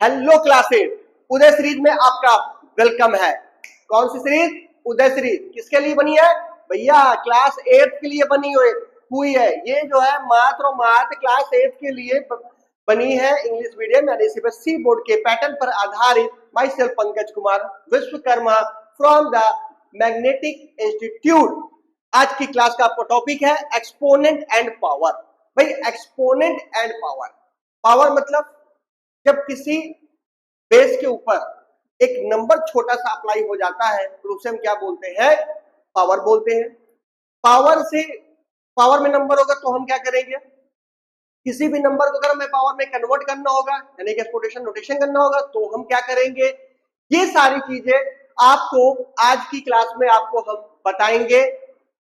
Hello classes, उदय series में आपका welcome है। कौन सी सीरीज? उदय सीरीज। किसके लिए बनी है भैया? क्लास 8 के लिए बनी हुई है। ये जो है मात्र और मात्र क्लास 8 के लिए बनी है इंग्लिश मीडियम यानी सीबीएसई बोर्ड के पैटर्न पर आधारित। My self Pankaj Kumar Vishwakarma from the magnetic institute. आज की क्लास का आपका टॉपिक है एक्सपोनेंट एंड पावर। भाई एक्सपोनेंट एंड पावर, पावर मतलब जब किसी बेस के ऊपर एक नंबर छोटा सा अप्लाई हो जाता है तो उसे हम क्या बोलते हैं? पावर बोलते हैं। पावर में नंबर होगा तो हम क्या करेंगे? किसी भी नंबर को अगर हमें पावर में कन्वर्ट करना होगा यानी कि एक्सपोनेंशियल नोटेशन करना होगा तो हम क्या करेंगे? ये सारी चीजें आपको आज की क्लास में आपको हम बताएंगे।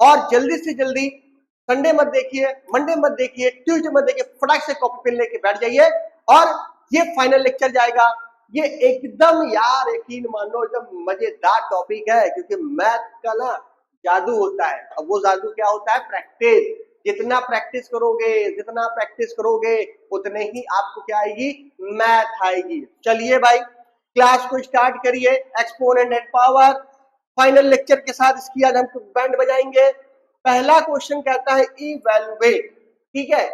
और जल्दी से जल्दी संडे मत देखिए, मंडे मत देखिए, ट्यूसडे मत देखिए, फटाक से कॉपी पेन लेके बैठ जाइए और ये फाइनल लेक्चर जाएगा। ये एकदम यार यकीन मानो एकदम मजेदार टॉपिक है क्योंकि मैथ का ना जादू होता है। अब वो जादू क्या होता है? प्रैक्टिस। जितना प्रैक्टिस करोगे उतने ही आपको क्या आएगी? मैथ आएगी। चलिए भाई क्लास को स्टार्ट करिए। Exponent and power final lecture के साथ इसकी आज हम बैंड बजाएंगे। पहला क्वेश्चन कहता है इवैल्यूएट। ठीक है,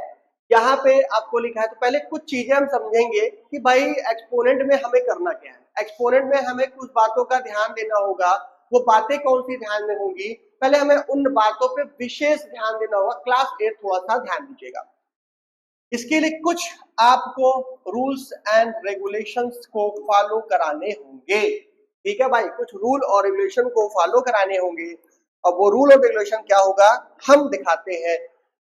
यहाँ पे आपको लिखा है तो पहले कुछ चीजें हम समझेंगे कि भाई एक्सपोनेंट में हमें करना क्या है। एक्सपोनेंट में हमें कुछ बातों का ध्यान देना होगा। वो बातें कौन सी ध्यान में होंगी? पहले हमें उन बातों पे विशेष ध्यान देना होगा। क्लास 8 थोड़ा सा ध्यान दीजिएगा। इसके लिए कुछ आपको रूल्स एंड रेगुलेशंस को फॉलो कराने होंगे। ठीक है भाई, कुछ रूल और रेगुलेशन को फॉलो कराने होंगे। अब वो रूल और रेगुलेशन क्या होगा हम दिखाते हैं।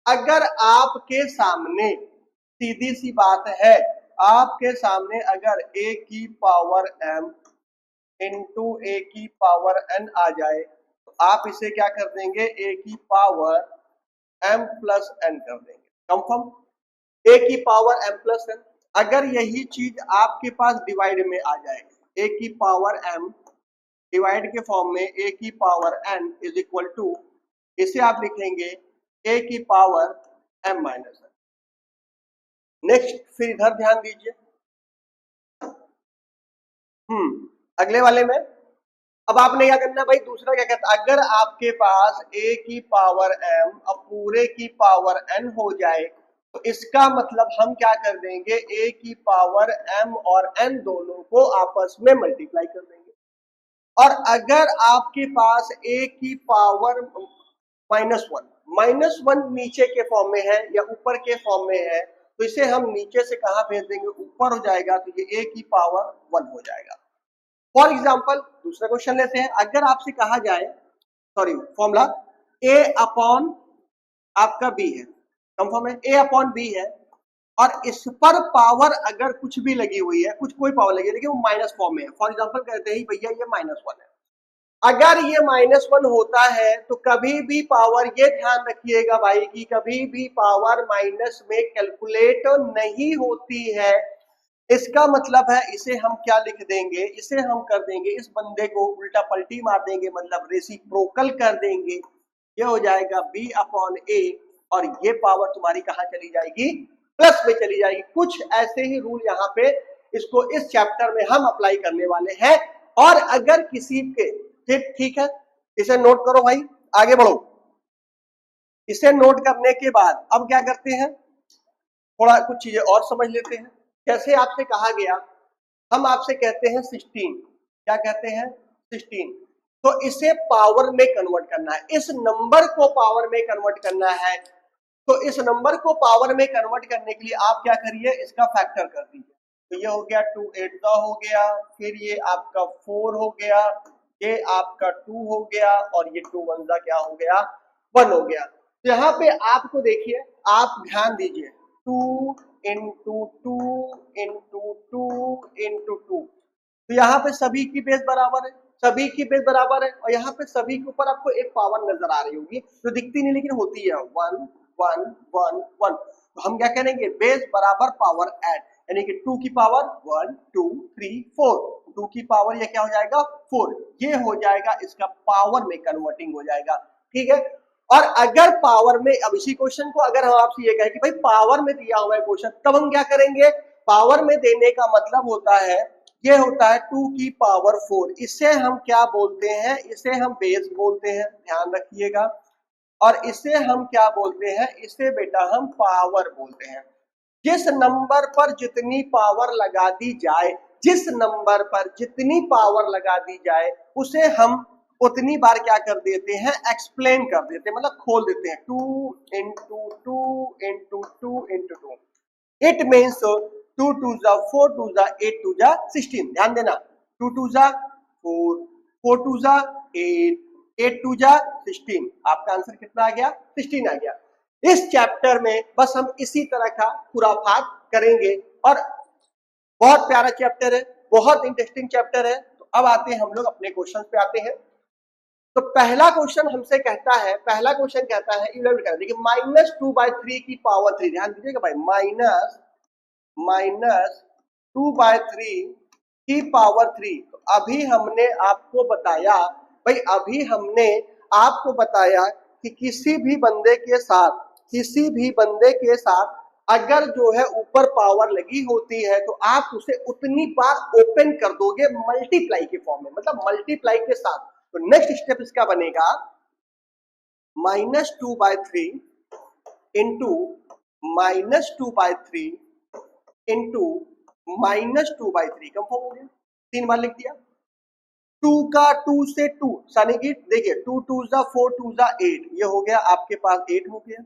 अगर आपके सामने सीधी सी बात है, आपके सामने अगर a की पावर m इंटू a की पावर n आ जाए तो आप इसे क्या कर देंगे? a की पावर m प्लस n कर देंगे। कंफर्म? a की पावर m प्लस n। अगर यही चीज आपके पास डिवाइड में आ जाए, a की पावर m डिवाइड के फॉर्म में a की power n is equal to, इसे आप लिखेंगे a की power m minus n। Next फिर इधर ध्यान दीजिए। अगले वाले में अब आपने क्या करना भाई? दूसरा क्या कहता है? अगर आपके पास a की पावर m अब पूरे की पावर n हो जाए तो इसका मतलब हम क्या कर देंगे? a की पावर m और n दोनों को आपस में मल्टीप्लाई कर देंगे। और अगर आपके पास a की पावर -1 नीचे के फॉर्म में है या ऊपर के फॉर्म में है तो इसे हम नीचे से कहां भेज देंगे? ऊपर हो जाएगा तो ये a की पावर 1 हो जाएगा। फॉर एग्जाम्पल दूसरा क्वेश्चन लेते हैं। अगर आपसे कहा जाए, सॉरी फॉर्मूला a अपॉन आपका b है, कंफर्म है? a अपॉन b है और इस पर पावर अगर कुछ भी लगी हुई है, कोई पावर लगी है लेकिन वो माइनस फॉर्म में है। फॉर एग्जाम्पल कहते हैं भैया ये -1 है। अगर ये -1 होता है तो कभी भी पावर, ये ध्यान रखिएगा भाई कि कभी भी पावर माइनस में कैलकुलेट नहीं होती है। इसका मतलब है इसे हम क्या लिख देंगे? इसे हम कर देंगे, इस बंदे को उल्टा पलटी मार देंगे, मतलब रेसिप्रोकल कर देंगे। ये हो जाएगा b अपॉन a और ये पावर तुम्हारी कहां चली जाएगी? प्लस में चली जाएगी। कुछ ऐसे ही रूल यहाँ पे इसको इस चैप्टर में हम अप्लाई करने वाले हैं। और अगर किसी के ठीक है, इसे नोट करो भाई, आगे बढ़ो। इसे नोट करने के बाद अब क्या करते हैं? थोड़ा कुछ चीजें और समझ लेते हैं। जैसे आपसे कहा गया, हम आपसे कहते हैं 16, क्या कहते हैं? 16। तो इसे पावर में कन्वर्ट करना है, इस नंबर को पावर में कन्वर्ट करना है। तो इस नंबर को पावर में कन्वर्ट करने के लिए आप क्या करिए? इसका फैक्टर कर दीजिए। तो ये हो गया 2 8 का हो गया, फिर ये आपका 4 हो गया, ये आपका 2 हो गया और ये 2 1 का क्या हो गया? 1 हो गया। तो यहाँ पे आपको देखिए, आप ध्यान दीजिए, 2 इंटू 2 इंटू 2 इंटू 2। तो यहाँ पे सभी की बेस बराबर है, सभी की बेस बराबर है और यहाँ पे सभी के ऊपर आपको एक पावर नजर आ रही होगी जो दिखती नहीं लेकिन होती है 1 1 1 1। तो हम क्या करेंगे? बेस बराबर पावर ऐड, यानी कि 2 की पावर 1 2 3 4, 2 की पावर ये क्या हो जाएगा? 4। ये हो जाएगा, इसका पावर में कन्वर्टिंग हो जाएगा। ठीक है। और अगर पावर में, अब इसी क्वेश्चन को अगर हम आपसे ये कहें कि भाई पावर में दिया हुआ है क्वेश्चन, तब हम क्या करेंगे? पावर में देने का मतलब होता है, ये होता है 2 की पावर 4। इसे हम क्या बोलते हैं, इसे हम बेस बोलते हैं, ध्यान रखिएगा। और इसे हम क्या बोलते हैं, इसे बेटा हम पावर बोलते हैं। जिस नंबर पर जितनी पावर लगा दी जाए, जिस नंबर पर जितनी पावर लगा दी जाए, उसे हम उतनी बार क्या कर देते हैं, एक्सप्लेन कर देते हैं, मतलब खोल देते हैं। 2 into 2 into 2 into 2, it means 2 2 जा 4 2 जा 8 2 जा 16। ध्यान देना, 2 2 जा 4 4 2 जा 8 8 2 जा 16। आपका आंसर कितना आ गया, 16 आ गया। इस चैप्टर में बस हम इसी तरह का खुराफात करेंगे और बहुत प्यारा चैप्टर है, बहुत इंटरेस्टिंग चैप्टर है। तो अब आते हैं हम लोग अपने क्वेश्चन पे आते हैं। तो पहला क्वेश्चन हमसे कहता है, पहला क्वेश्चन कहता है देखिए -2/3 की पावर 3। ध्यान दीजिएगा भाई, -2/3 की पावर 3। तो अभी हमने आपको बताया भाई, अभी हमने आपको बताया कि किसी भी बंदे के साथ अगर जो है ऊपर पावर लगी होती है तो आप उसे उतनी बार ओपन कर दोगे मल्टीप्लाई के फॉर्म में, मतलब मल्टीप्लाई के साथ। तो नेक्स्ट स्टेप इसका बनेगा -2/3 इंटू -2/3 इंटू -2/3। कंफर्म हो गया, 3 बार लिख दिया। 2 का 2 से 2 यानी कि देखिए 2 2 जा 4 2 जा 8, ये हो गया आपके पास 8 हो गया।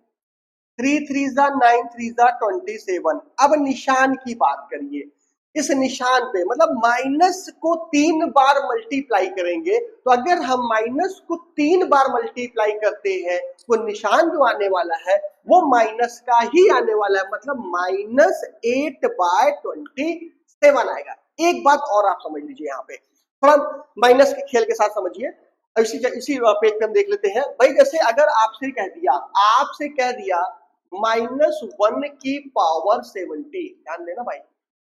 3 3 जा 9 3 जा 27। अब निशान की बात करिए, इस निशान पे मतलब माइनस को 3 बार मल्टीप्लाई करेंगे। तो अगर हम माइनस को 3 बार मल्टीप्लाई करते हैं तो निशान जो आने वाला है वो माइनस का ही आने वाला है, मतलब -8/27 आएगा। एक बात और आप समझ लीजिए, यहाँ पे थोड़ा माइनस के खेल के साथ समझिए। इसी पेज पे हम देख लेते हैं भाई। जैसे अगर आपसे कह दिया -1 की पावर 70, ध्यान देना भाई,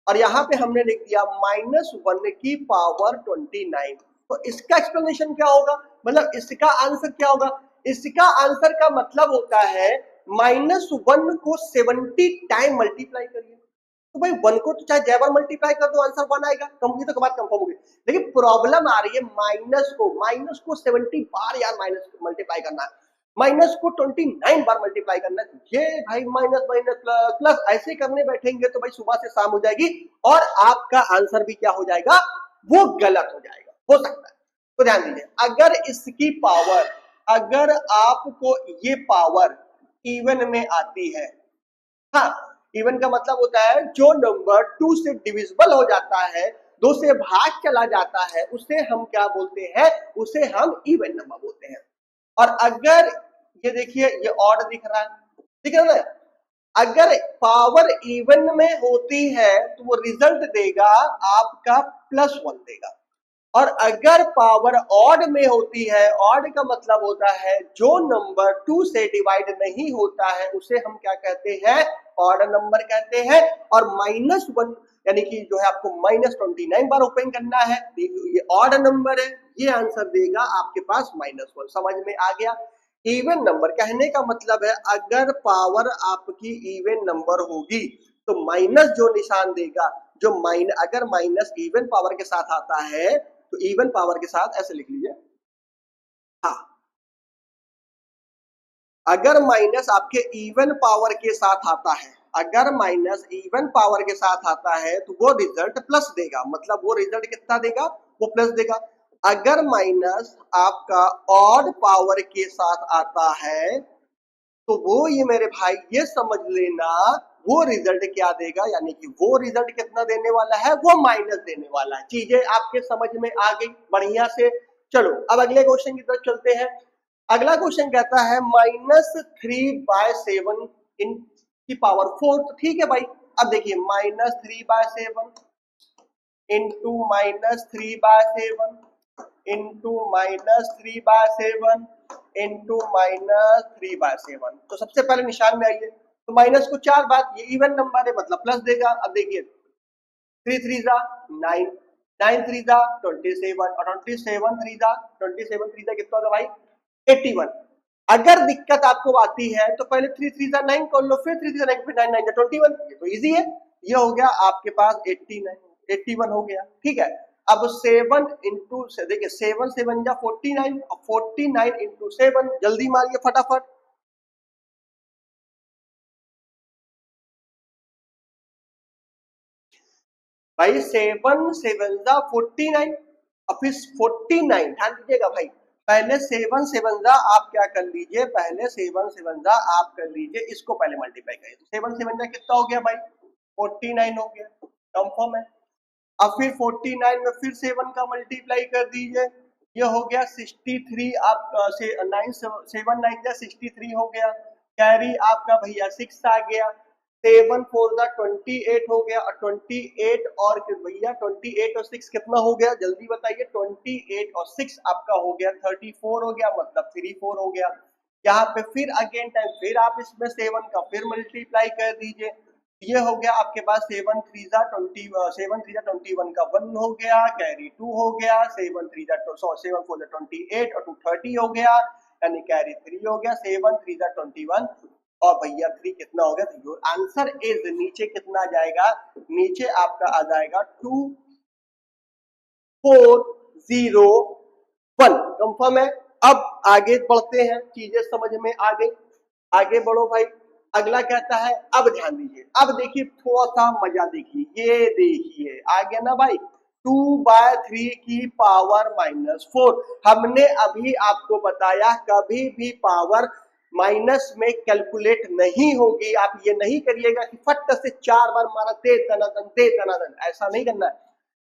और यहाँ पे हमने लिख दिया -1 की पावर 29। तो इसका एक्सप्लेनेशन क्या होगा, मतलब इसका आंसर क्या होगा? इसका आंसर का मतलब होता है -1 को 70 टाइम मल्टीप्लाई करिए। तो भाई 1 को तो चाहे जय बार मल्टीप्लाई कर दो, आंसर 1 आएगा। कंप्लीट तो बात कंफर्म होगी। लेकिन प्रॉब्लम आ रही है माइनस को 70 बार यार माइनस मल्टीप्लाई करना है, माइनस को 29 बार मल्टीप्लाई करना है। ये भाई माइनस माइनस प्लस प्लस ऐसे करने बैठेंगे तो भाई सुबह से शाम हो जाएगी और आपका आंसर भी क्या हो जाएगा, वो गलत हो जाएगा, हो सकता है। तो ध्यान दीजिए, अगर इसकी पावर, अगर आपको ये पावर इवन में आती है, हाँ इवन का मतलब होता है जो नंबर 2 से डिविजिबल हो जाता है, 2 से भाग चला जाता है, उसे हम क्या बोलते हैं, उसे हम इवन नंबर बोलते हैं। और अगर ये देखिए ये ऑड दिख रहा है, ठीक है ना, अगर पावर इवन में होती है तो वो रिजल्ट देगा आपका +1 देगा। और अगर पावर ऑड में होती है, ऑड का मतलब होता है जो नंबर 2 से डिवाइड नहीं होता है उसे हम क्या कहते हैं, ऑड नंबर कहते हैं। और -1 यानी कि जो है आपको -29 बार ओपन करना है, ये ऑड नंबर है, ये आंसर देगा आपके पास -1। समझ में आ गया? इवन नंबर कहने का मतलब है अगर पावर आपकी इवन नंबर होगी तो माइनस जो निशान देगा, जो अगर माइनस इवन पावर के साथ आता है तो इवन पावर के साथ ऐसे लिख लीजिए, हाँ अगर माइनस आपके इवन पावर के साथ आता है, अगर माइनस इवन पावर के साथ आता है तो वो रिजल्ट प्लस देगा, मतलब वो रिजल्ट कितना देगा, वो प्लस देगा। अगर माइनस आपका ऑड पावर के साथ आता है तो वो ये मेरे भाई ये समझ लेना वो रिजल्ट क्या देगा, यानी कि वो रिजल्ट कितना देने वाला है, वो माइनस देने वाला है। चीजें आपके समझ में आ गई बढ़िया से। चलो अब अगले क्वेश्चन की तरफ चलते हैं। अगला क्वेश्चन कहता है -3/7 इन की पावर 4। तो ठीक है भाई, अब देखिए -3/7 इंटू -3/7 इंटू -3/7 इंटू -3/7। तो सबसे पहले निशान में आइए, तो माइनस को 4 बार, ये इवन नंबर है मतलब प्लस देगा। अब देखिए 3 3 जा 9, 9 3 जा 27 और 27 3 जा कितना होगा भाई, 81। अगर दिक्कत आपको आती है तो पहले 3 3 जा 9 कर लो, फिर 3 3 जा 9 फिर 9 9 जा 21। ये तो इजी है, ये हो गया आपके पास 89, 81 हो गया, ठीक है। अब 7 इंटू से देखिए 7 7 जा 49 और 49 इंटू 7, जल्दी मारिए फटाफट। भाई 7 7 जा 49 और फिर 49, ध्यान दीजिएगा भाई, पहले 7 7 जा आप क्या कर लीजिए, पहले 7 7 जा आप कर लीजिए, इसको पहले मल्टीप्लाई करिए, तो 7 7 जा कितना हो गया भाई, 49 हो गया, कंफर्म है। अब फिर 49 में फिर 7 का मल्टीप्लाई कर दीजिए, ये हो गया 63, आप से 9 7 9 जा 63 हो गया, कैरी आपका भैया 6 आ गया, 7 4 जा 28 हो गया, और 28 और भैया 28 और 6 कितना हो गया, जल्दी बताइए, 28 और 6 आपका हो गया 34 हो गया, मतलब 34 हो गया। यहाँ पे फिर अगेन टाइम फिर आप इसमें 7 का फिर मल्टीप्लाई कर दीजिए, ये हो गया आपके पास 7 3 जा 20, 7 3 जा 21 का 1 हो गया, कैरी 2 हो गया, 7 3 जा 7 4 जा 28 और 2 30 हो गया, यानी कैरी 3 हो गया, 7 3 जा 21 और भैया 3 कितना हो गया, तो योर आंसर इज, नीचे कितना आ जाएगा, नीचे आपका आ जाएगा 2 4 0 1, कंफर्म है। अब आगे बढ़ते हैं, चीजें समझ में आ गई, आगे बढ़ो भाई। अगला कहता है, अब ध्यान दीजिए, अब देखिए थोड़ा सा मजा देखिए, ये देखिए आ गया ना भाई, 2/3 की पावर -4। हमने अभी आपको बताया कभी भी पावर माइनस में कैलकुलेट नहीं होगी, आप ये नहीं करिएगा कि फट से 4 बार मारा दे दनादन दे दनादन, ऐसा नहीं करना है।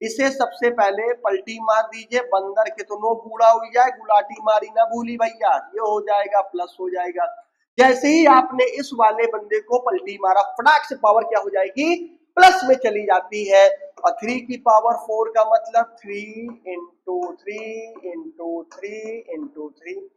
इसे सबसे पहले पलटी मार दीजिए, बंदर के तो नो बूढ़ा हो जाए, गुलाटी मारी ना भूली भैया, ये हो जाएगा प्लस हो जाएगा। जैसे ही आपने इस वाले बंदे को पलटी मारा, फटाक से पावर क्या हो जाएगी, प्लस में चली जाती है, और 3 की पावर 4 का मतलब 3 इंटू 3 इंटू 3 इंटू 3,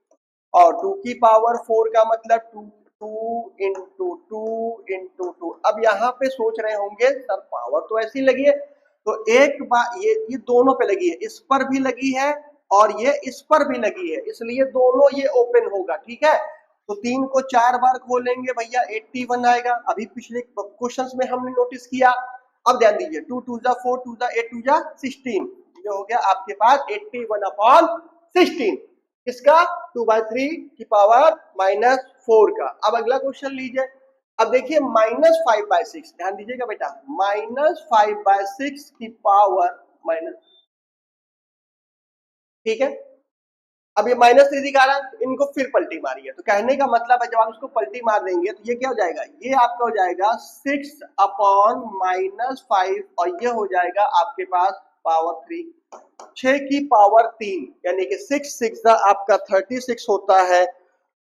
और 2 की पावर 4 का मतलब 2 2 इंटू 2 इंटू 2। अब यहाँ पे सोच रहे होंगे सर पावर तो ऐसी लगी है, तो एक बार ये दोनों पे लगी है, इस पर भी लगी है और ये इस पर भी लगी है, इसलिए दोनों ये ओपन होगा, ठीक है। तो 3 को 4 बार खोलेंगे भैया 81 आएगा, अभी पिछले क्वेश्चंस में हमने नोटिस किया। अब ध्यान दीजिए, 2 2 जा 4 2 जा 8 2 जा 16, ये हो गया आपके पास 81/16, किसका, 2/3 की पावर -4 का। अब अगला क्वेश्चन लीजिए, अब देखिए -5/6, ध्यान दीजिएगा बेटा, -5/6 की पावर माइनस, ठीक है। अब ये -3 दिखा रहा है, इनको फिर पलटी मारी है, तो कहने का मतलब है जब आप इसको पलटी मार देंगे तो ये क्या हो जाएगा, ये आपका हो जाएगा 6/-5, और ये हो जाएगा आपके पास पावर 3, 6 की पावर 3, यानी कि 6 6 आपका 36 होता है,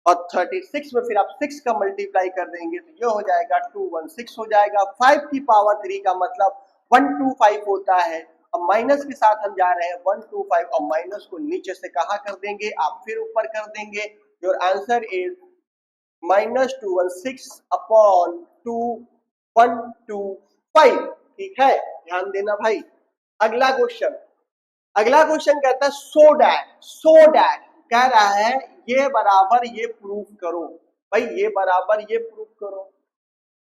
और 36 में फिर आप 6 का मल्टीप्लाई कर देंगे तो ये हो जाएगा 216 हो जाएगा। 5 की पावर 3 का मतलब 125 होता है, अब माइनस के साथ हम जा रहे हैं 125, और माइनस को नीचे से कहाँ कर देंगे, आप फिर ऊपर कर देंगे, योर आंसर इज -216/2125, ठीक है, ध्यान देना भाई। अगला क्वेश्चन, अगला क्वेश्चन कहता है सो डैट कह रहा है ये बराबर ये प्रूफ करो, भाई ये बराबर ये प्रूफ करो।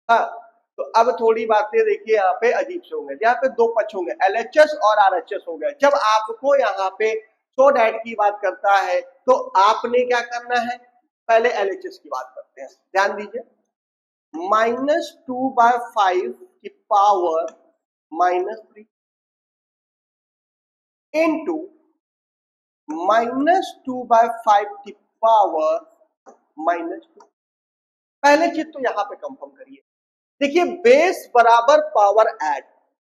हाँ, तो अब थोड़ी बातें देखिए यहाँ पे अजीब से होंगे, यहाँ पे दो पक्ष होंगे, LHS और RHS हो गए। जब आपको यहाँ पे सो डैट की बात करता है तो आपने क्या करना है, पहले LHS की बात करते हैं, ध्यान दीजिए, -2/5 की पावर -3 इंटू -2/5 की पावर -2। पहले चीज तो यहां पे कंफर्म करिए, देखिए बेस बराबर पावर ऐड,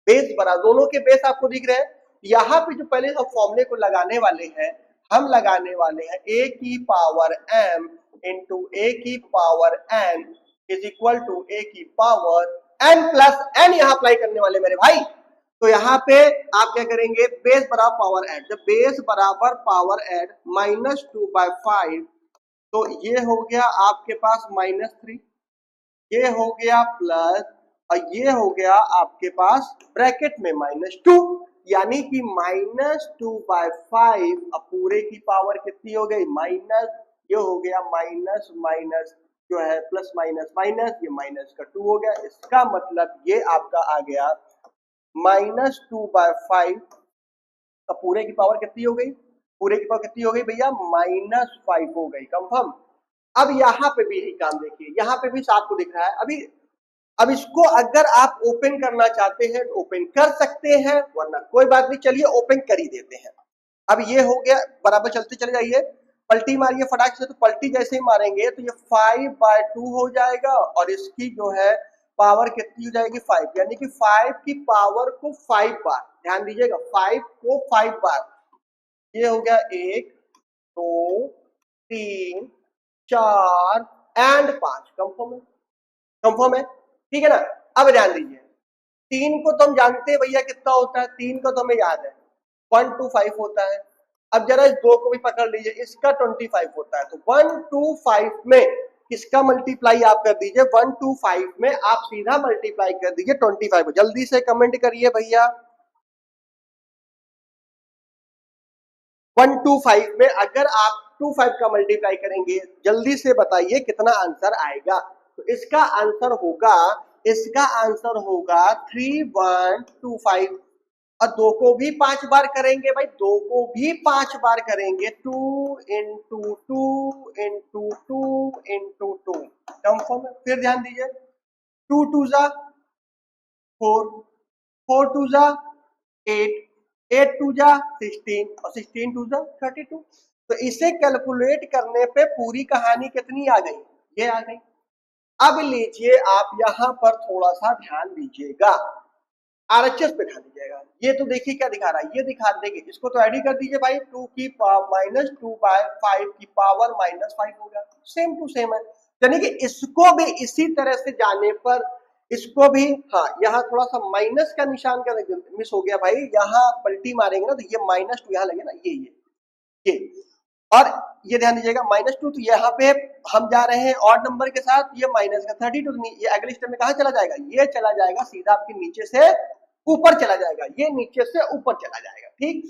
बेस बराबर, दोनों के बेस आपको दिख रहे हैं, यहां पे जो पहले हम फॉर्मूले को लगाने वाले हैं, हम लगाने वाले हैं a की पावर m इंटू a की power n is equal to a की पावर n प्लस n, यहां अप्लाई करने वाले मेरे भाई। तो यहाँ पे आप क्या करेंगे, बेस बराबर पावर ऐड, जब बेस बराबर पावर ऐड -2/5, तो ये हो गया आपके पास -3, ये हो गया प्लस, और ये हो गया आपके पास ब्रैकेट में -2, यानी कि -2/5, अब पूरे की पावर कितनी हो गई, माइनस, ये हो गया माइनस माइनस जो है प्लस माइनस माइनस, ये माइनस का 2 हो गया। इसका मतलब ये आपका आ गया -2/5 का पूरे की पावर कितनी हो गई, पूरे की पावर कितनी हो गई भैया, -5 हो गई। कंफर्म। अब यहाँ पे भी यही काम देखिए, यहाँ पे भी 7 को दिख रहा है। अभी अब इसको अगर आप ओपन करना चाहते हैं तो ओपन कर सकते हैं, वरना कोई बात नहीं, चलिए ओपन कर ही देते हैं। अब ये हो गया, बराबर चलते चले जाइए, पलटी मारिए फटाक से। तो पलटी जैसे ही मारेंगे तो ये 5/2 हो जाएगा और इसकी जो है पावर कितनी हो जाएगी, 5, यानी कि 5 की पावर को 5 बार, ध्यान दीजिएगा, 5 को 5 बार। ये हो गया 1 2 3 4 एंड 5। कंफर्म है, कंफर्म है, ठीक है ना। अब ध्यान दीजिए, 3 को तो हम जानते हैं भैया कितना होता है, 3 को तो हमें याद है 125 होता है। अब जरा इस 2 को भी पकड़ लीजिए, इसका 25 होता है। तो 125 में किसका मल्टीप्लाई आप कर दीजिए, 125 में आप सीधा मल्टीप्लाई कर दीजिए 25। जल्दी से कमेंट करिए भैया, 125 में अगर आप 25 का मल्टीप्लाई करेंगे, जल्दी से बताइए कितना आंसर आएगा। तो इसका आंसर होगा, इसका आंसर होगा 3125। और 2 को भी 5 बार करेंगे भाई, 2 को भी 5 बार करेंगे, 2 इंटू 2 इंटू 2 इंटू 2। कंफर्म है। फिर ध्यान दीजिए, 2 2 जा 4, 4 2 जा 8, 8 2 जा 16 और 16 2 जा 32। तो इसे कैलकुलेट करने पे पूरी कहानी कितनी आ गई, ये आ गई। अब लीजिए आप यहां पर थोड़ा सा ध्यान दीजिएगा, आरएचएस पे ध्यान दीजिएगा। ये तो देखिए क्या दिखा रहा है, ये दिखा देंगे, इसको तो ऐड ही कर दीजिए भाई, 2 की पावर -2/5 की पावर -5 हो गया, सेम टू सेम है। यानी कि इसको भी इसी तरह से जाने पर इसको भी, हाँ यहाँ थोड़ा सा माइनस का निशान का मिस हो गया भाई, यहाँ पलटी मारेंगे ना तो ये -2 यहाँ लगे ना, ये और ये ध्यान दीजिएगा -2, तो यहाँ पे हम जा रहे हैं ऑड नंबर के साथ, ये माइनस का 32, ये अगले स्टेप में कहाँ चला जाएगा, ये चला जाएगा सीधा आपके नीचे से ऊपर चला जाएगा, ये नीचे से ऊपर चला जाएगा। ठीक,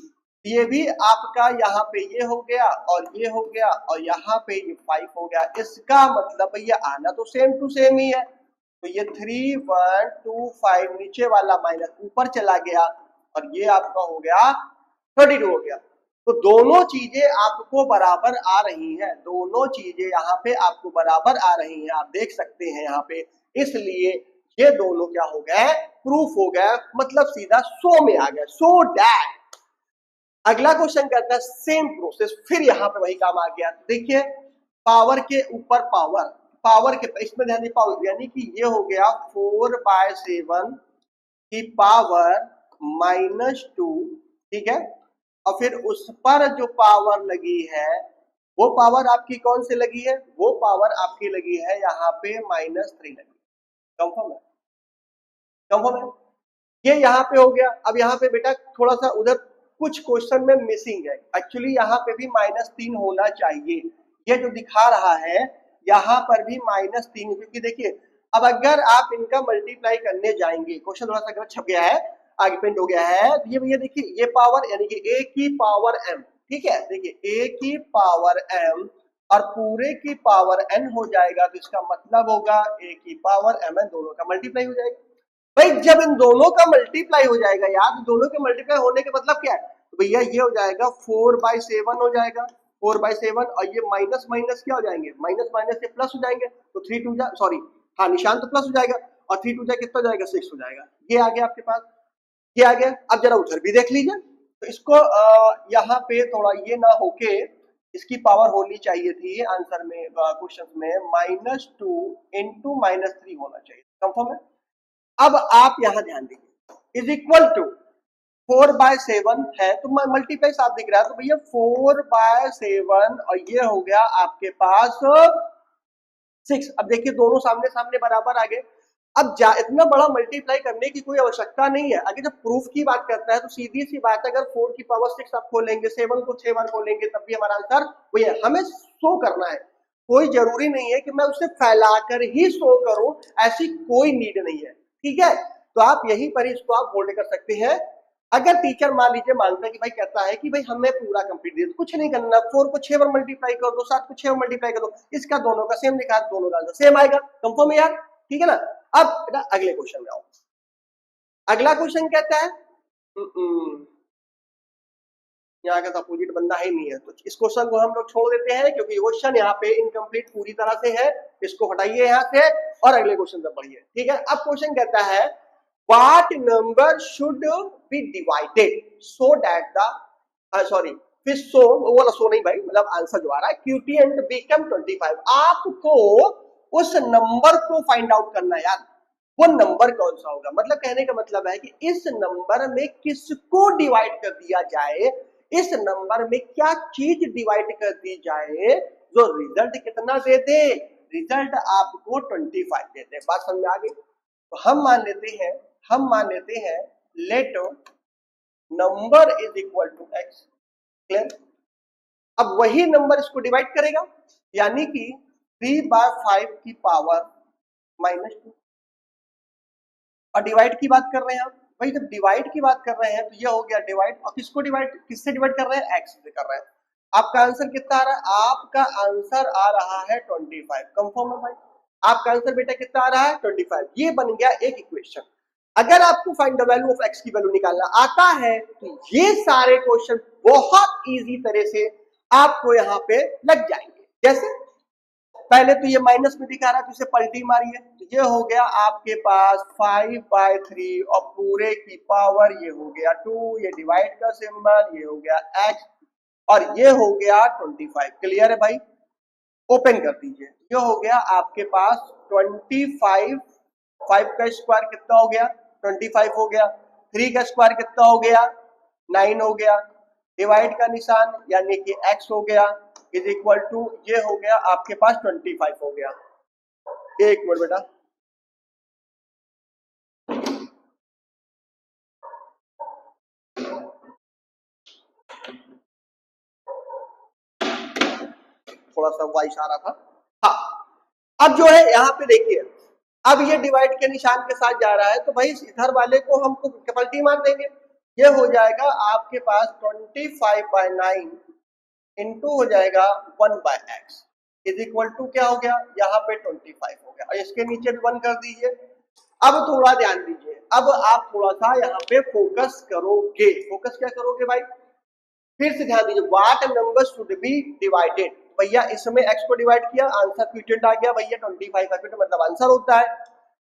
ये भी आपका यहाँ पे ये हो गया और ये हो गया और यहाँ पे ये 5 हो गया। इसका मतलब भैया आना तो सेम टू सेम ही है। तो ये 3125 नीचे वाला माइनस ऊपर चला गया और ये आपका हो गया 32 हो गया। तो दोनों चीजें आपको बराबर आ रही हैं, दोनों चीजें यहाँ पे आपको बराबर आ रही हैं, आप देख सकते हैं यहाँ पे। इसलिए ये दोनों क्या हो गए, प्रूफ हो गया, मतलब सीधा सो में आ गया। सो दैट अगला क्वेश्चन कहता है सेम प्रोसेस, फिर यहाँ पे वही काम आ गया। देखिए पावर के ऊपर पावर, पावर के इसमें ध्यान पावर, यानी कि ये हो गया 4/7 की पावर -2, ठीक है। और फिर उस पर जो पावर लगी है वो पावर आपकी कौन से लगी है, वो पावर आपकी लगी है यहाँ पे -3 लगी। कंफर्म है, कंफर्म है। ये यहाँ पे हो गया। अब यहाँ पे बेटा थोड़ा सा उधर कुछ क्वेश्चन में मिसिंग है, एक्चुअली यहाँ पे भी -3 होना चाहिए। ये जो दिखा रहा है यहाँ पर भी -3, क्योंकि देखिए अब अगर आप इनका मल्टीप्लाई करने जाएंगे, क्वेश्चन थोड़ा सा गलत छप गया है, आगे प्रिंट हो गया है। ये भैया देखिए ये पावर यानी कि a की पावर m, ठीक है, देखिए a की पावर m और पूरे की पावर n हो जाएगा, तो इसका मतलब होगा a की पावर mn दोनों का मल्टीप्लाई हो जाएगा। भाई जब इन दोनों का मल्टीप्लाई हो जाएगा यार, तो दोनों के मल्टीप्लाई होने के मतलब क्या है, तो भैया ये हो जाएगा 4/7 हो जाएगा, 4/7 और ये माइनस माइनस क्या हो जाएंगे, माइनस माइनस से प्लस हो जाएंगे। तो 3 2 जा, सॉरी हाँ निशान तो प्लस हो जाएगा और 3 2 जा कितना हो जाएगा, 6 हो जाएगा। ये आ गया आपके पास, ये आ गया। अब जरा उधर भी देख लीजिए, तो इसको यहाँ पे थोड़ा ये ना होके इसकी पावर होनी चाहिए थी आंसर में, क्वेश्चन में -2 इंटू -3 होना चाहिए। कंफर्म है। अब आप यहां ध्यान दीजिए, इज इक्वल टू 4/7 है तो मल्टीप्लाई साफ दिख रहा है, तो भैया 4/7 और ये हो गया आपके पास 6। अब देखिए दोनों सामने सामने बराबर आ गए। अब इतना बड़ा मल्टीप्लाई करने की कोई आवश्यकता नहीं है। अगर जब प्रूफ की बात करता है तो सीधी सी बात है, अगर 4 की पावर 6 आप खोलेंगे, 7 को 6 बार खोलेंगे तब भी हमारा आंसर वही है। हमें शो करना है, कोई जरूरी नहीं है कि मैं उसे फैलाकर ही शो करूं, ऐसी कोई नीड नहीं है, ठीक है। तो आप यहीं पर इसको आप होल्ड कर सकते हैं। अगर टीचर मान लीजिए मांगता है कि भाई कहता है कि भाई हमें पूरा कंप्लीट दे दो, कुछ नहीं करना, 4 को 6 बार मल्टीप्लाई कर दो, 7 को 6 बार मल्टीप्लाई कर दो, इसका दोनों का सेम लिखा, दोनों का आंसर सेम आएगा। कंफर्म है यार, ठीक है ना। अब बेटा अगले क्वेश्चन में आओ। अगला क्वेश्चन कहता है यहाँ का अपोजिट बंदा ही नहीं है, तो इस क्वेश्चन को हम लोग छोड़ देते हैं क्योंकि क्वेश्चन यहाँ पे इनकम्प्लीट पूरी तरह से है, इसको हटाइए यहाँ से और अगले क्वेश्चन पर बढ़िए, ठीक है। अब क्वेश्चन कहता है what number should be divided so that the sorry फिर सो वो वाला सो नहीं भाई, मतलब आंसर जो आ रहा है क्यूटिएंट बिकम 25। आपको उस नंबर को फाइंड आउट करना है यार, वो नंबर कौन सा होगा। मतलब कहने का मतलब है कि इस नंबर में किसको डिवाइड कर दिया जाए, इस नंबर में क्या चीज डिवाइड कर दी जाए जो रिजल्ट कितना दे दे, रिजल्ट आपको 25 दे दे। बात समझ आ गई। तो हम मान लेते हैं let number is equal to x. Clear. अब वही नंबर इसको डिवाइड करेगा, यानी कि 3/5 की पावर -2। और डिवाइड की बात कर रहे हैं हम भाई, जब डिवाइड की बात कर रहे हैं तो ये हो गया डिवाइड, और किसको डिवाइड, किससे डिवाइड कर रहे हैं, एक्स से कर रहे हैं। आपका आंसर कितना आ रहा है, आपका आंसर आ रहा है 25। कंफर्म है भाई, आपका आंसर बेटा कितना आ रहा है 25। ये बन गया एक इक्वेशन। अगर आपको find the value of x की वैल्यू निकालना आता है तो ये सारे क्वेश्चन बहुत इजी तरह से आपको यहाँ पे लग जाएंगे। जैसे पहले तो ये माइनस में दिखा रहा है तो इसे पलटी मारिए, तो ये हो गया आपके पास 5/3 और पूरे की पावर ये हो गया 2, ये डिवाइड का सिंबल, ये हो गया x और ये हो गया 25। क्लियर है भाई, ओपन कर दीजिए। ये हो गया आपके पास 25, 5 का स्क्वायर कितना हो गया 25 हो गया, 3 का स्क्वायर कितना हो गया 9 हो गया, डिवाइड का निशान यानी कि x हो गया इज इक्वल टू ये हो गया आपके पास 25 हो गया। एक मिनट बेटा, थोड़ा सा वॉइस आ रहा था। हाँ, अब जो है यहाँ पे देखिए, अब ये डिवाइड के निशान के साथ जा रहा है तो भाई इधर वाले को हमको पलटी मार देंगे। ये हो जाएगा आपके पास 25/9 इंटू हो जाएगा 1/x इज इक्वल टू क्या हो गया, यहाँ पे 25 हो गया और इसके नीचे भी 1 कर दीजिए। अब थोड़ा ध्यान दीजिए, अब आप थोड़ा सा यहाँ पे फोकस करोगे। फोकस क्या करोगे भाई, फिर से ध्यान दीजिए, what number should be divided. भैया इसमें x को डिवाइड किया, आंसर क्विटेंट आ गया भैया 25 का क्विटेंट मतलब आंसर होता है।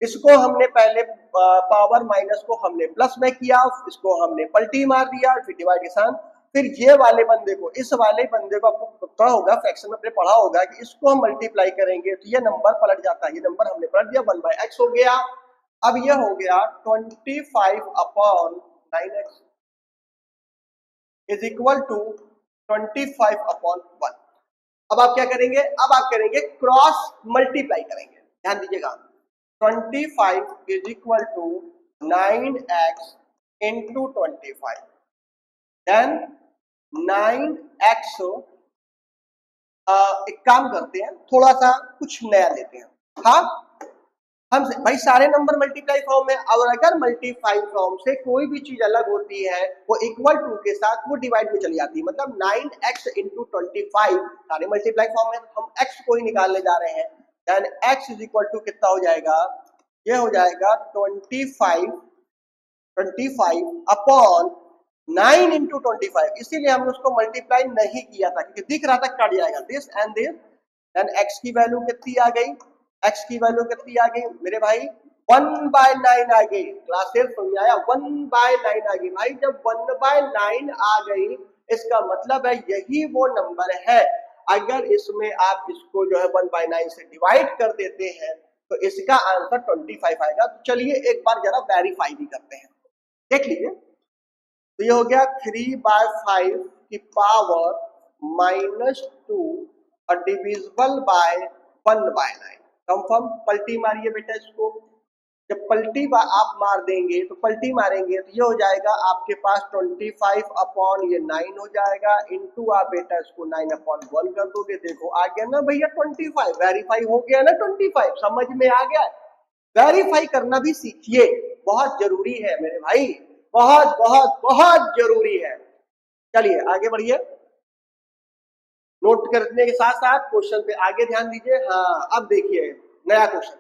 इसको हमने पहले पावर माइनस को हमने प्लस में किया, इसको हमने पलटी मार दिया, फिर डिवाइड निशान, फिर ये वाले बंदे को, इस वाले बंदे को आपको पता होगा, फ्रैक्शन में पढ़ा होगा कि इसको हम मल्टीप्लाई करेंगे तो ये नंबर पलट जाता है, ये नंबर हमने पलट दिया 1/x हो गया। अब ये हो गया 25/9x इज इक्वल टू 25/1। अब आप क्या करेंगे, अब आप करेंगे क्रॉस मल्टीप्लाई करेंगे। ध्यान दीजिएगा, 25 is equal to 9x into 25, then 9x। एक काम करते हैं, थोड़ा सा कुछ नया लेते हैं। हाँ, हम भाई सारे नंबर मल्टीप्लाई फॉर्म में, और अगर मल्टीप्लाई फॉर्म से कोई भी चीज अलग होती है वो इक्वल टू के साथ वो डिवाइड में चली जाती है। मतलब 9x इंटू 25 सारे मल्टीप्लाई फॉर्म में, हम x को ही निकालने जा रहे हैं। Then x is equal to कितना हो जाएगा, ये हो जाएगा 25 अपॉन 9 इंटू 25। इसीलिए हमने उसको मल्टीप्लाई नहीं किया था क्योंकि दिख रहा था कट जाएगा this and this. Then x की वैल्यू कितनी आ गई, x की वैल्यू कितनी आ गई मेरे भाई 1/9 आ गई। क्लासेस समझ आया, 1/9 आ गई भाई। जब 1/9 आ गई इसका मतलब है यही वो नंबर है। अगर इसमें आप इसको जो है 1/9 से डिवाइड कर देते हैं तो इसका आंसर 25 आएगा। तो चलिए एक बार जरा वेरीफाई भी करते हैं, देख लीजिए। तो ये हो गया 3/5 की पावर -2 और डिविजिबल बाय 1/9। कंफर्म, पलटी मारिए बेटा इसको। जब पलटी आप मार देंगे तो पलटी मारेंगे तो ये हो जाएगा आपके पास 25 अपॉन ये 9 हो जाएगा, इंटू आप बेटा इसको 9/1 कर दोगे। देखो आ गया ना भैया 25, वेरीफाई हो गया ना 25। समझ में आ गया, वेरीफाई करना भी सीखिए, बहुत जरूरी है मेरे भाई। बहुत बहुत बहुत जरूरी है। चलिए आगे बढ़िए, नोट करने के साथ साथ क्वेश्चन पे आगे ध्यान दीजिए। हाँ अब देखिए नया क्वेश्चन।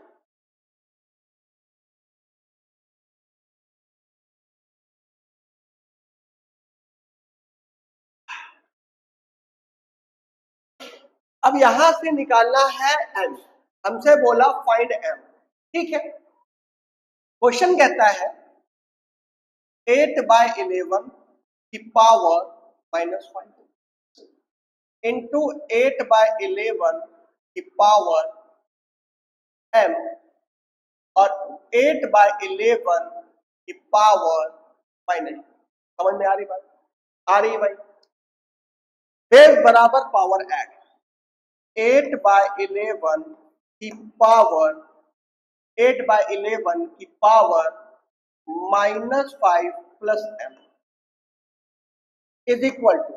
अब यहां से निकालना है m, हमसे बोला फाइंड m, ठीक है। क्वेश्चन कहता है 8/11 की पावर -5 इंटू 8/11 की पावर m और 8/11 की पावर -, समझ में आ रही बात? आ रही है भाई? बेस बराबर पावर ऐड, 8/11 की पावर 8/11 की power -5 plus m is equal to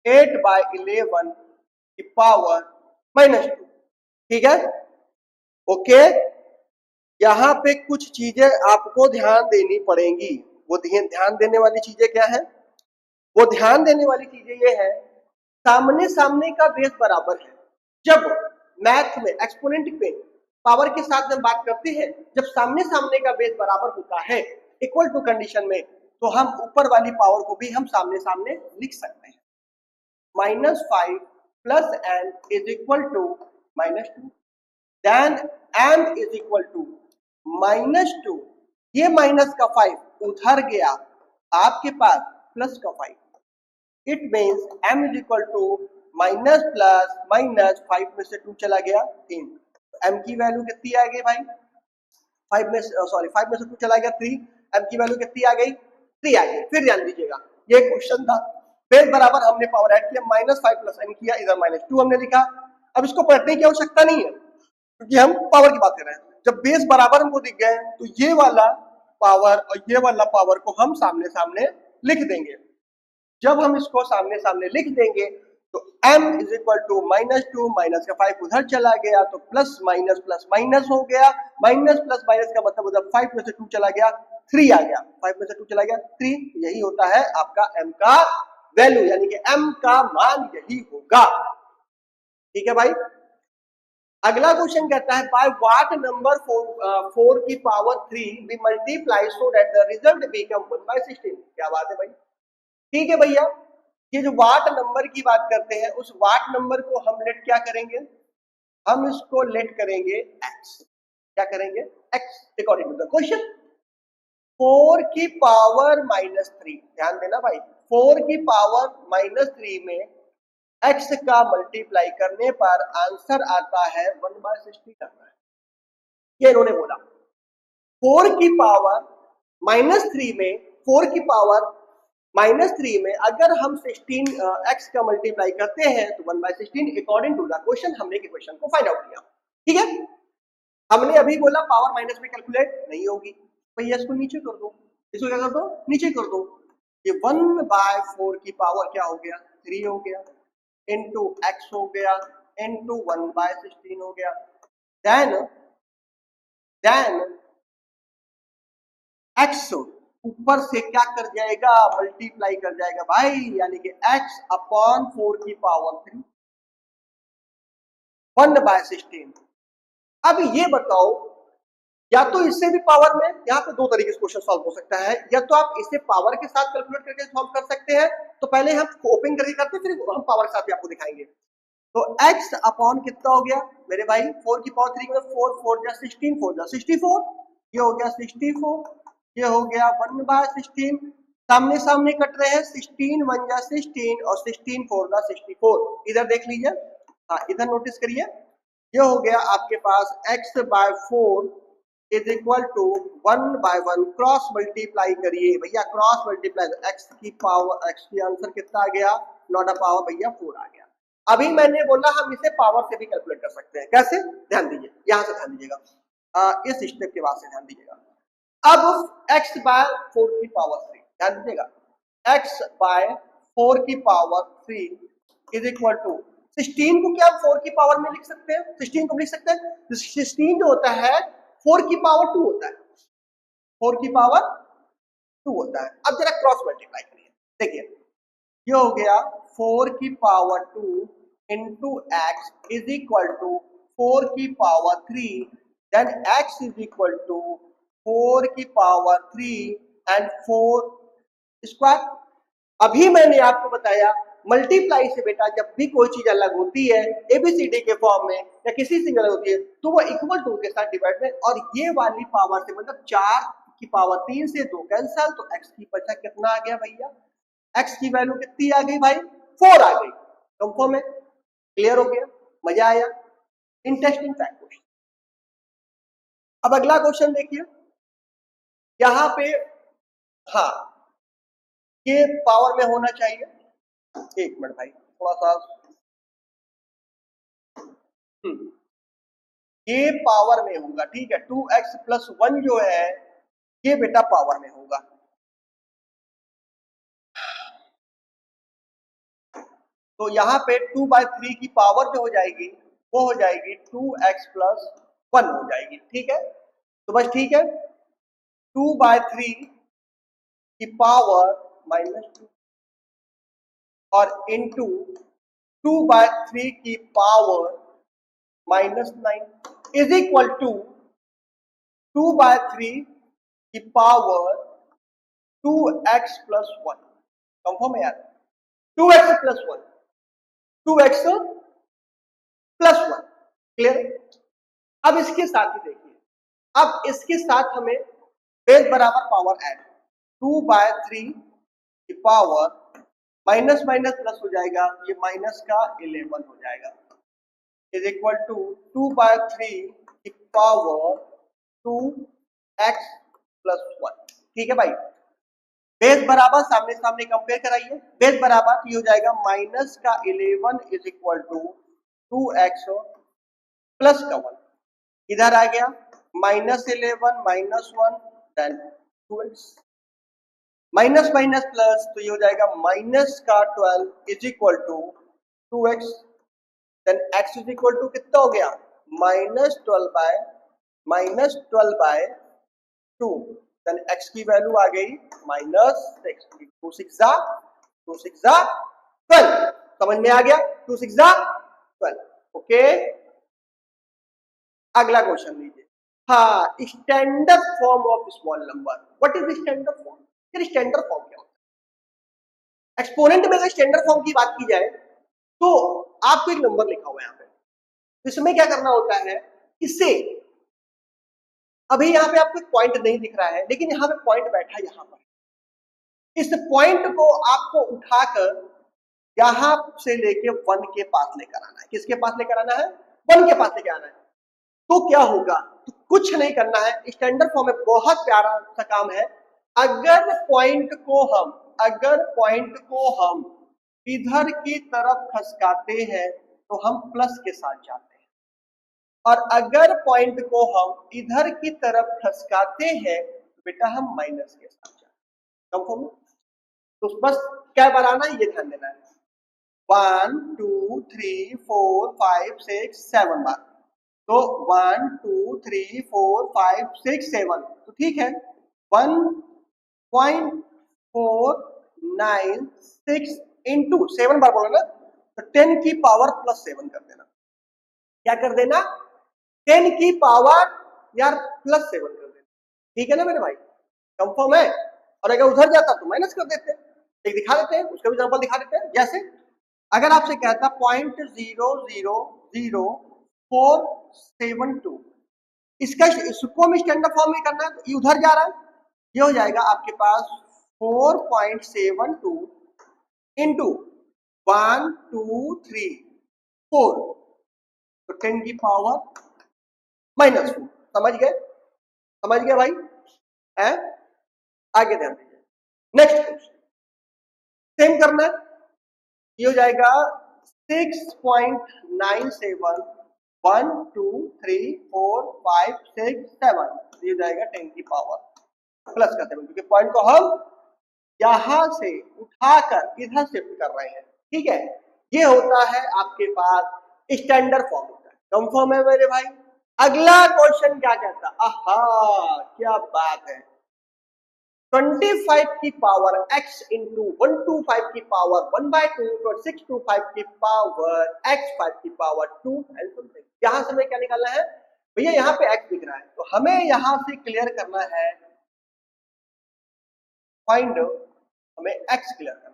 8/11 की पावर -2, ठीक है। ओके, यहां पे कुछ चीजें आपको ध्यान देनी पड़ेंगी। वो ध्यान देने वाली चीजें क्या है? वो ध्यान देने वाली चीजें ये है, सामने सामने का बेस बराबर है। जब मैथ में एक्सपोनेंट पे पावर के साथ जब बात करते हैं, जब सामने सामने का बेस बराबर होता है इक्वल टू कंडीशन में, तो हम ऊपर वाली पावर को भी हम सामने सामने लिख सकते हैं। -5 plus n is equal to -2, then m is equal to -2, ये माइनस का 5 उधर गया आपके पास प्लस का 5, it means m is equal to minus plus minus 5 में से 2 चला गया 3, m की वैल्यू कितनी आ गई भाई? 5 में से 2 चला गया 3, m की वैल्यू कितनी आ गई? 3 आ गई। फिर ध्यान दीजिएगा, ये क्वेश्चन था बेस बराबर, हमने पावर ऐड किया, -5 प्लस n किया, इधर -2 हमने लिखा। अब इसको पढ़ने की आवश्यकता नहीं है क्योंकि हम पावर की बात कर रहे हैं। जब बेस बराबर हमको दिख गए तो ये वाला पावर और ये वाला पावर को हम सामने सामने लिख देंगे। जब हम इसको सामने सामने लिख देंगे तो m is equal to -2, minus का 5 उधर चला गया तो प्लस माइनस हो गया, माइनस प्लस माइनस का मतलब उधर 5 में से 2 चला गया 3 आ गया, 5 में से 2 चला गया 3, यही होता है आपका m का वैल्यू, यानी कि m का मान यही होगा, ठीक है भाई। अगला क्वेश्चन कहता है बाय व्हाट नंबर 4 की power 3 we multiply so that the result become 1/16। क्या बात है भाई, ठीक है भैया। ये जो वाट नंबर की बात करते हैं, उस वाट नंबर को हम लेट क्या करेंगे? हम इसको लेट करेंगे x, क्या करेंगे? x according to the question. 4 की पावर -3, ध्यान देना भाई, 4 की पावर -3 में x का मल्टीप्लाई करने पर आंसर आता है 1/60 करना है, ये इन्होंने बोला। 4 की पावर -3 में 4 की पावर -3 में अगर हम 16 x का मल्टीप्लाई करते हैं तो 1/16 अकॉर्डिंग टू द क्वेश्चन। हमने के क्वेश्चन को फाइंड आउट किया, ठीक है। हमने अभी बोला पावर माइनस में कैलकुलेट नहीं होगी, भैया इसको नीचे कर दो, इसको क्या कर दो? नीचे कर दो। ये 1/4 की पावर क्या हो गया? 3 हो गया, इंटू एक्स हो गया, इंटू 1/16 हो गया, देन एक्स ऊपर से क्या कर जाएगा? मल्टीप्लाई कर जाएगा भाई, यानी कि x अपॉन 4 की पावर 3 1/16। अब ये बताओ, या तो इससे भी पावर में, यहाँ पे दो तरीके से क्वेश्चन सॉल्व हो सकता है, या तो आप इसे पावर के साथ कैलकुलेट करके सॉल्व कर सकते हैं, तो पहले हम ओपन करके करते हैं, फिर हम पावर के साथ भी आपको दिखाएंगे। तो x अपॉन कितना हो गया मेरे भाई? 4 की पावर 3 में 4 4 जा 16, 4 जा 64, ये हो गया 64, ये हो गया 1/16, सामने सामने कट रहे हैं, 16 1 जा 16 और 16 4 जा 64। इधर देख लीजिए, हाँ इधर नोटिस करिए, ये हो गया आपके पास x/4 is equal to 1/1, cross multiply करिए भैया, क्रॉस मल्टीप्लाई, x की पावर, x की आंसर कितना आ गया? नॉट अ पावर भैया 4 आ गया। अभी मैंने बोला हम इसे पावर से भी कैलकुलेट कर सकते हैं, कैसे? ध्यान दीजिए, यहां से ध्यान दीजिएगा, इस स्टेप के बाद से ध्यान दीजिएगा। अब x/4 की पावर 3, ध्यान दीजिएगा, x/4 की पावर 3 इज इक्वल टू 16 को क्या 4 की पावर में लिख सकते हैं? 16 को लिख सकते हैं, 16 जो होता है 4 की पावर 2 होता है, 4 की पावर 2 होता है। अब जरा क्रॉस मल्टीप्लाई करिए, देखिए ये हो गया 4 की power 2 into x is equal to 4 की power 3, then x is equal to 4 की पावर 3 एंड 4 स्क्वायर। अभी मैंने आपको बताया मल्टीप्लाई से बेटा जब भी कोई चीज अलग होती है एबीसीडी के फॉर्म में या किसी से अलग होती है तो वो इक्वल टू के साथ डिवाइड में, और ये वाली पावर से मतलब 4 की पावर 3 से 2 कैंसल, तो एक्स की बचा कितना आ गया भैया, एक्स की वैल्यू कितनी आ गई भाई, 4 आ गई। कंफर्म है, क्लियर हो गया, मजा आया, इंटरेस्टिंग फैक्ट क्वेश्चन। अब अगला क्वेश्चन देखिए, यहां पे हाँ ये पावर में होना चाहिए, एक मिनट भाई थोड़ा सा, ये पावर में होगा, ठीक है, 2x प्लस 1 जो है ये बेटा पावर में होगा। तो यहाँ पे 2/3 की पावर जो हो जाएगी वो हो जाएगी 2x प्लस 1 हो जाएगी, ठीक है। तो बस ठीक है, 2/3 की पावर -2 और इंटू 2/3 की पावर -9 इज इक्वल टू 2/3 की पावर 2x प्लस 1। कंफर्म है यार, 2x plus 1, 2x plus 1, clear. अब इसके साथ ही देखिए, अब इसके साथ हमें बेस बराबर पावर ऐड, 2/3 की पावर माइनस माइनस प्लस हो जाएगा, ये माइनस का 11 हो जाएगा, इज इक्वल टू 2/3 की पावर 2x प्लस 1, ठीक है भाई। बेस बराबर सामने सामने कंपेयर कराइए, बेस बराबर तो ये हो जाएगा माइनस का 11 is equal to 2x plus का 1, इधर आ गया -11 -1 then 2x, minus minus plus तो ये हो जाएगा माइनस का 12 is equal to 2x, then x is equal to कितना हो गया -12/2, देन x की वैल्यू आ गई -6, 2 6 जा 12, समझ में आ गया, 2 6 जा 12, ओके। अगला क्वेश्चन लीजिए, हाँ standard form of small number, what is standard form, फिर स्टैंडर्ड फॉर्म क्या होता है। एक्सपोनेंट में अगर स्टैंडर्ड फॉर्म की बात की जाए तो आपको एक नंबर लिखा हुआ है यहाँ पे, इसमें क्या करना होता है, इससे अभी यहाँ पे आपको पॉइंट नहीं दिख रहा है लेकिन यहाँ पे पॉइंट बैठा है, यहाँ पर इस पॉइंट को आपको उठाकर यहां से लेके 1 के पास लेकर आना है, किसके पास लेकर आना है, 1 के पास लेकर आना है। तो क्या होगा, तो कुछ नहीं करना है, स्टैंडर्ड फॉर्म में बहुत प्यारा सा काम है, अगर पॉइंट को हम इधर की तरफ खसकाते हैं तो हम प्लस के साथ जाते हैं, और अगर पॉइंट को हम इधर की तरफ खसकाते हैं तो बेटा हम माइनस के साथ जाते हैं। कंफर्म, तो बस क्या बनाना है ये ध्यान देना है, 1 2 3 4 5 6 7 बार, तो 1 2 3 4 5 6 7, तो ठीक है 1.496 इंटू 7 बार बोलो ना, तो 10 की पावर प्लस 7 कर देना, क्या कर देना, 10 की पावर यार प्लस 7 कर देना, ठीक है ना मेरे भाई, कंफर्म है। और अगर उधर जाता तो माइनस कर देते, एक दिखा देते हैं, उसका भी एग्जांपल दिखा देते हैं। जैसे अगर आपसे कहता 0.00472, इसका इसको हम स्टैंडर्ड फॉर्म में करना है तो ये उधर जा रहा है, ये हो जाएगा आपके पास 4.72 इंटू 1 2 3 4, तो 10 की पावर -4, समझ गए भाई, है आगे ध्यान दीजिए। नेक्स्ट क्वेश्चन सेम करना है, ये हो जाएगा 6.97 1 2 3 4 5 6 7, ये हो जाएगा 10 की पावर प्लस का 7, क्योंकि पॉइंट को हम यहां से उठाकर इधर शिफ्ट कर रहे हैं, ठीक है। ये होता है आपके पास स्टैंडर्ड फॉर्म होता है, कंफर्म है मेरे भाई। अगला क्वेश्चन क्या कहता, आहा क्या बात है, 25 की पावर x इंटू 125 की पावर 1/2 और 625 की पावर x 5 की पावर 2 एंड समथिंग। यहां से हमें क्या निकालना है भैया, यहाँ पे x दिख रहा है तो हमें यहां से क्लियर करना है, फाइंड हमें x क्लियर करना है।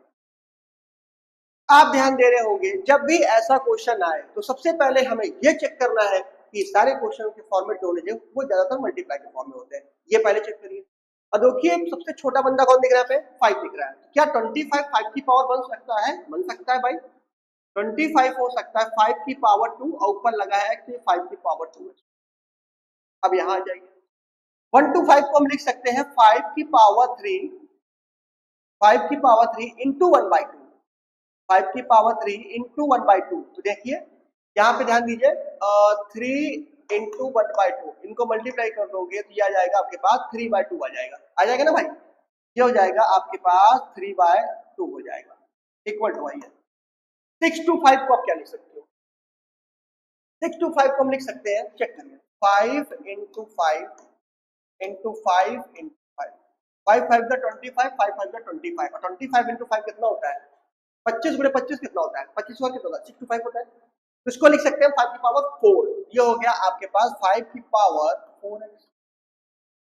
आप ध्यान दे रहे होंगे जब भी ऐसा क्वेश्चन आए तो सबसे पहले हमें यह चेक करना है कि सारे क्वेश्चन के फॉर्मेट जो होने वो ज्यादातर मल्टीप्लाई के फॉर्म में होते हैं। ये पहले चेक करिए। और देखिए सबसे छोटा बंदा कौन दिख रहा है, 5 दिख रहा है। क्या 25 5 की पावर बन सकता है? बन सकता है भाई, 25 हो सकता है 5 की पावर 2 और ऊपर लगा है कि 5 की पावर 2 है। अब यहां आ जाइए, 1 to 5 को हम लिख सकते हैं 5 की पावर 3, 5 की पावर 3 इंटू 1/2, 5 की पावर 3 इंटू 1/2। तो देखिए यहाँ पे ध्यान दीजिए 3 इंटू 1/2, इनको मल्टीप्लाई कर दोगे तो ये आ जाएगा आपके पास 3/2 आ जाएगा ना भाई। ये हो जाएगा आपके पास 3/2 हो जाएगा, इक्वल टू आई है। 6 to 5 को आप क्या लिख सकते हो? 6 to 5 को हम लिख सकते हैं, चेक करिए, 5 इंटू 5 इंटू 5 इंटू 5, 5 5 का 25, 5 5 का 25 और 25 इंटू 5 कितना होता है? 25 गुणे 25 कितना होता है? 25 और कितना होता है? 6 to 5 होता है। तो इसको लिख सकते हैं 5 की पावर 4। ये हो गया आपके पास 5 की पावर 4x।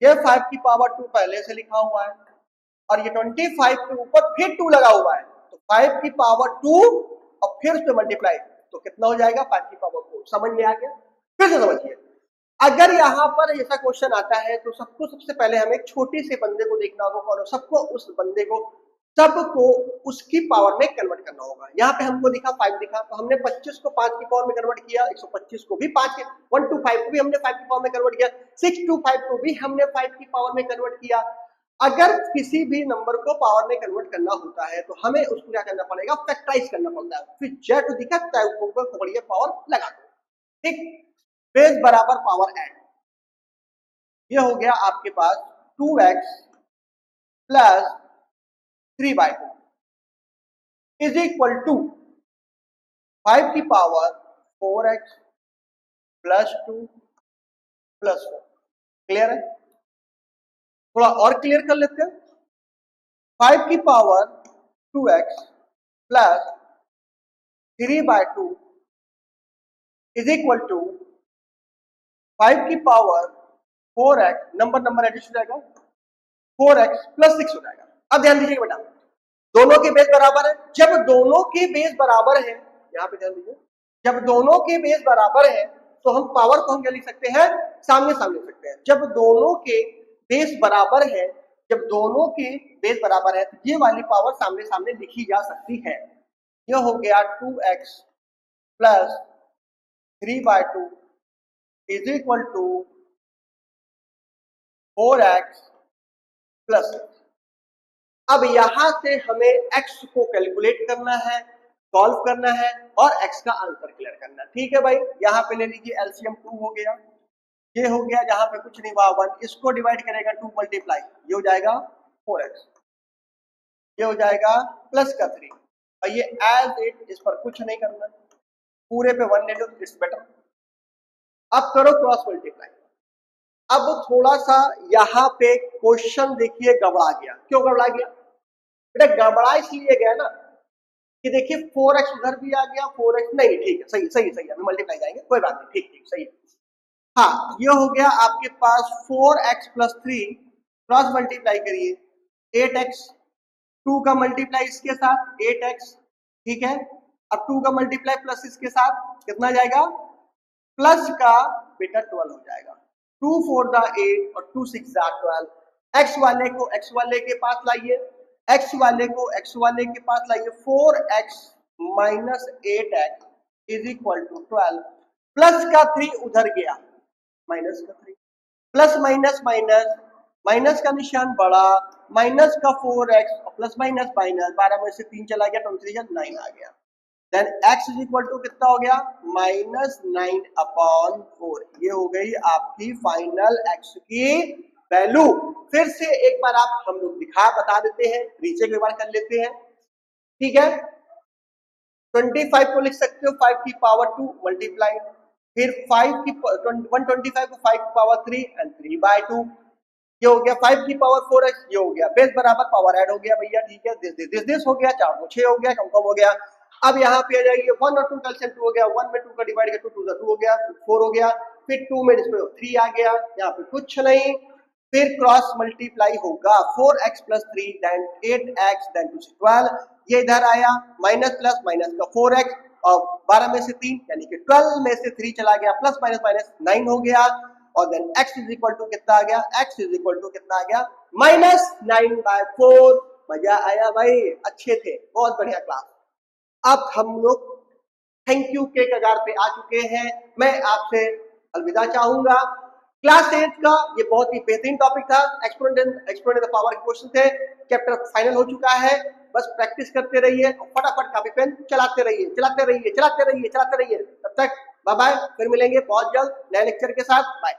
ये 5 की पावर 2 पहले से लिखा हुआ है और ये 25 के ऊपर फिर 2 लगा हुआ है, तो 5 की पावर 2 और फिर उससे मल्टीप्लाई, तो कितना हो जाएगा? 5 की पावर 4। समझ में आ गया? फिर से समझिए, अगर यहाँ पर ऐसा क्वेश्चन आता है तो सबको सबसे पहले हमें एक छोटे से बंदे को देखना होगा, कौन? सबको उस बंदे को सबको उसकी पावर में कन्वर्ट करना होगा। यहाँ पे हमको दिखा 5 दिखा, तो हमने 25 को 5 की पावर में कन्वर्ट किया, 125 को भी 5 के 1 to 5 को भी हमने 5 की पावर में कन्वर्ट किया, 6 to 5 को भी हमने 5 की पावर में कन्वर्ट किया। अगर किसी भी नंबर को पावर में कन्वर्ट करना होता है तो हमें उसको क्या करना पड़ेगा? फैक्टराइज करना पड़ता है। फिर जेड दिखा पकड़िए पावर लगा दो, ठीक, बेस बराबर पावर ऐड। ये हो गया आपके पास 2x plus 3/2 is equal to 5 की power 4x plus 2 plus 4। Clear है? थोड़ा और क्लियर कर लेते हैं। 5 की power 2x plus 3/2 is equal to 5 की पावर 4x, नंबर एडजस्ट हो जाएगा, 4x प्लस 6 हो जाएगा। अब ध्यान दीजिएगा बेटा, दोनों के बेस बराबर है। जब दोनों के बेस बराबर है, यहां पे ध्यान दीजिए, जब दोनों के बेस बराबर है तो हम पावर को हम क्या लिख सकते हैं? सामने सामने लिख सकते हैं। जब दोनों के बेस बराबर है, जब दोनों के बेस बराबर है तो ये वाली पावर सामने सामने लिखी जा सकती है। ये हो गया 2x plus 3/2 is equal to 4x plus. अब यहां से हमें x को कैलकुलेट करना है, सॉल्व करना है और x का आंसर क्लियर करना है। ठीक है भाई, यहां पे ले लीजिए एलसीएम 2 हो गया, ये हो गया, जहां पे कुछ नहीं हुआ 1, इसको डिवाइड करेगा 2 मल्टीप्लाई, ये हो जाएगा 4x, ये हो जाएगा प्लस का 3 और ये एज इट, इस पर कुछ नहीं करना, पूरे पे 1 ले लो, इट्स बेटर। अब करो क्रॉस मल्टीप्लाई। अब थोड़ा सा यहाँ पे क्वेश्चन देखिए गड़बड़ा गया। क्यों गड़बड़ा गया बेटा? गड़बड़ा इसलिए गया ना कि देखिए 4x उधर भी आ गया, 4x नहीं, ठीक है, सही सही सही, अभी मल्टीप्लाई जाएंगे, कोई बात नहीं, ठीक ठीक सही है। हाँ, ये हो गया आपके पास 4x प्लस 3, क्रॉस मल्टीप्लाई करिए 8x, 2 का मल्टीप्लाई इसके साथ 8x, ठीक है, अब 2 का मल्टीप्लाई प्लस इसके साथ कितना जाएगा? प्लस का बेटा 12 हो जाएगा। 2 4 दा 8 और 2 6 दा 12। x वाले को x वाले के पास लाइए, x वाले को x वाले के पास लाइए, 4x minus 8x is equal to 12, plus का 3 उधर गया, माइनस का 3, प्लस माइनस माइनस, माइनस का निशान बड़ा, माइनस का 4x और प्लस माइनस माइनस, 12 में से 3 चला गया, 23 9 आ गया। Then x is equal to कितना हो गया? -9/4। ये हो गई आपकी फाइनल x की वैल्यू। फिर से एक बार आप हम लोग दिखा बता देते हैं, रीचेक एक बार कर लेते हैं, ठीक है। 25 को लिख सकते हो 5 की पावर 2 मल्टीप्लाई, फिर 5 की 125 को 5 की पावर 3 एंड 3/2, ये हो गया 5 की पावर 4x, ये हो गया बेस बराबर पावर ऐड हो गया भैया, ठीक है, दिस हो गया, 4 को 6 हो गया, कम हो गया। अब यहाँ पे आ जाइए 1 और 2 कैल्शियम 2 हो गया, 1 में 2 का डिवाइड किया 2 2 हो गया, 4 हो गया, फिर 2 में इसमें 3 आ गया, यहाँ पे कुछ नहीं, फिर क्रॉस मल्टीप्लाई होगा 4x plus 3 then 8x then 2 से 12, ये इधर आया माइनस प्लस माइनस का 4x और 12 में से 3 यानी कि 12 में से 3 चला गया, प्लस माइनस माइनस 9 हो गया, और then x is equal to कितना आ गया, x इज इक्वल टू कितना आ गया -9/4। मजा आया भाई, अच्छे थे, बहुत बढ़िया क्लास। अब हम लोग थैंक यू के कगार पे आ चुके हैं, मैं आपसे अलविदा चाहूंगा। क्लास 8 का ये बहुत ही बेहतरीन टॉपिक था, एक्सपोनेंट द पावर के क्वेश्चन थे, चैप्टर फाइनल हो चुका है, बस प्रैक्टिस करते रहिए और फटाफट कॉपी पेन चलाते रहिए, चलाते रहिए, चलाते रहिए, चलाते रहिए। तब तक बाय बाय, फिर मिलेंगे बहुत जल्द नए लेक्चर के साथ, बाय।